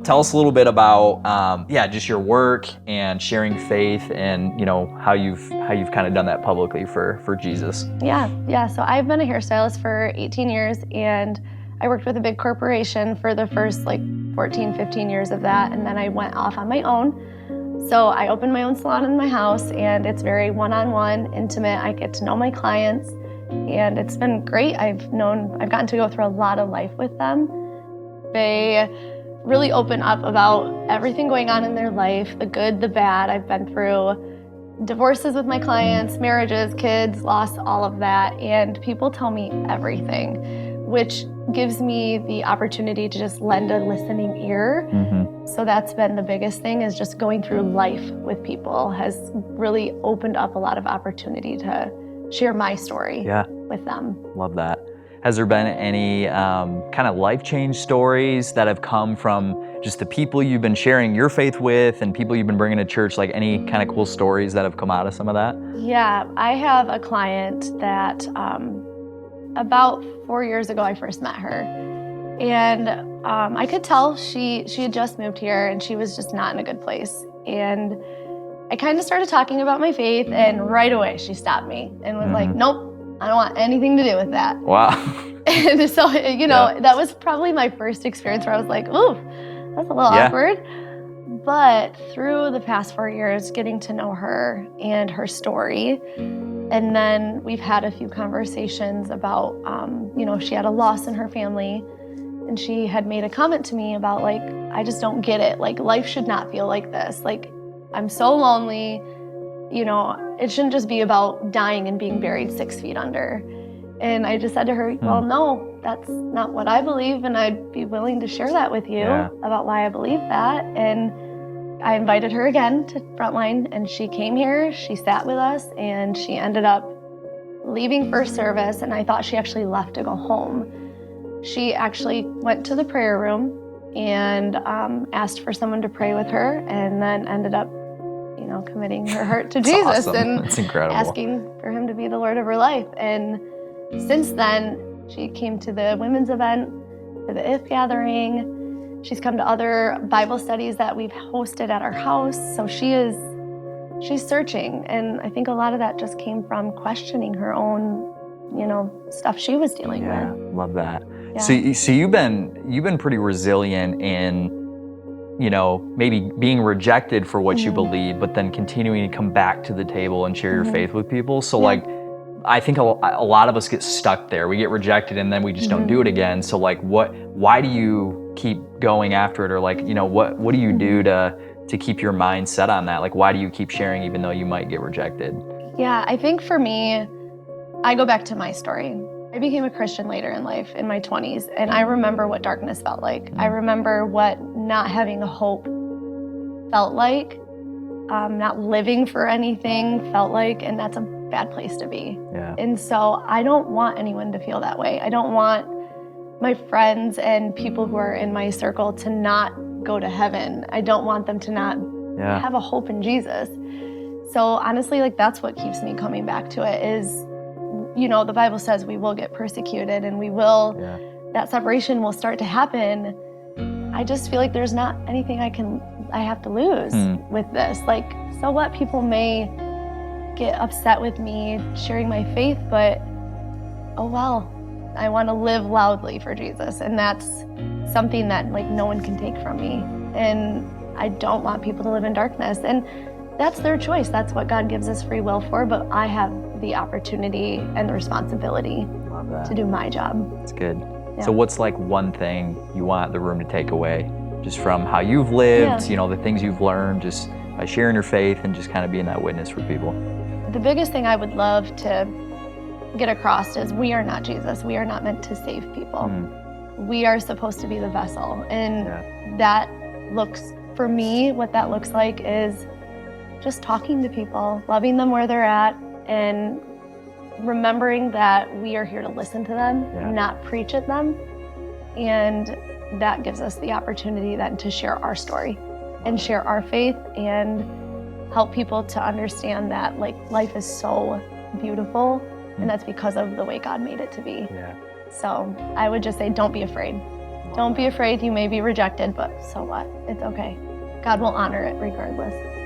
tell us a little bit about, just your work and sharing faith, and how you've kind of done that publicly for Jesus. Yeah. So I've been a hairstylist for 18 years, and I worked with a big corporation for the first 14, 15 years of that, and then I went off on my own. So I opened my own salon in my house, and it's very one-on-one, intimate. I get to know my clients, and it's been great. I've gotten to go through a lot of life with them. They really open up about everything going on in their life, the good, the bad. I've been through divorces with my clients, marriages, kids, loss, all of that, and people tell me everything, which gives me the opportunity to just lend a listening ear. Mm-hmm. So that's been the biggest thing, is just going through life with people has really opened up a lot of opportunity to share my story with them. Love that. Has there been any kind of life change stories that have come from just the people you've been sharing your faith with and people you've been bringing to church, like any kind of cool stories that have come out of some of that? Yeah, I have a client that about 4 years ago I first met her, and I could tell she had just moved here and she was just not in a good place. And I kind of started talking about my faith, and right away she stopped me and was like, nope, I don't want anything to do with that. Wow. And so, that was probably my first experience where I was like, ooh, that's a little awkward. But through the past 4 years, getting to know her and her story, and then we've had a few conversations about, she had a loss in her family, and she had made a comment to me about I just don't get it. Life should not feel like this. I'm so lonely. It shouldn't just be about dying and being buried 6 feet under. And I just said to her, well, no, that's not what I believe, and I'd be willing to share that with you about why I believe that. And I invited her again to Frontline, and she came here, she sat with us, and she ended up leaving first service, and I thought she actually left to go home. She actually went to the prayer room and asked for someone to pray with her, and then ended up committing her heart to Jesus. Awesome. And that's incredible. Asking for him to be the Lord of her life. And since then, she came to the women's event, to the IF gathering. She's come to other Bible studies that we've hosted at our house. So she's searching. And I think a lot of that just came from questioning her own, stuff she was dealing with. Yeah, love that. Yeah. So you've been pretty resilient in, maybe being rejected for what you believe, but then continuing to come back to the table and share your faith with people. So I think a lot of us get stuck there. We get rejected and then we just don't do it again. So why do you keep going after it? Or what do you do to keep your mind set on that? Why do you keep sharing even though you might get rejected? Yeah, I think for me, I go back to my story. I became a Christian later in life, in my 20s, and I remember what darkness felt like. I remember what not having a hope felt like, not living for anything felt like, and that's a bad place to be. Yeah. And so I don't want anyone to feel that way. I don't want my friends and people who are in my circle to not go to heaven. I don't want them to not have a hope in Jesus. So honestly, that's what keeps me coming back to it is, the Bible says we will get persecuted and we will, that separation will start to happen. I just feel like there's not anything I have to lose with this. So what? People may get upset with me sharing my faith, but oh well, I want to live loudly for Jesus, and that's something that no one can take from me. And I don't want people to live in darkness, and that's their choice. That's what God gives us free will for, but I have the opportunity and the responsibility to do my job. That's good. Yeah. So what's one thing you want the room to take away just from how you've lived, the things you've learned just by sharing your faith and just kind of being that witness for people? The biggest thing I would love to get across is we are not Jesus. We are not meant to save people. We are supposed to be the vessel. And that looks, for me, what that looks like is just talking to people, loving them where they're at, and remembering that we are here to listen to them, not preach at them. And that gives us the opportunity then to share our story and share our faith and help people to understand that life is so beautiful, and that's because of the way God made it to be. Yeah. So I would just say, don't be afraid. Don't be afraid. You may be rejected, but so what? It's okay. God will honor it regardless.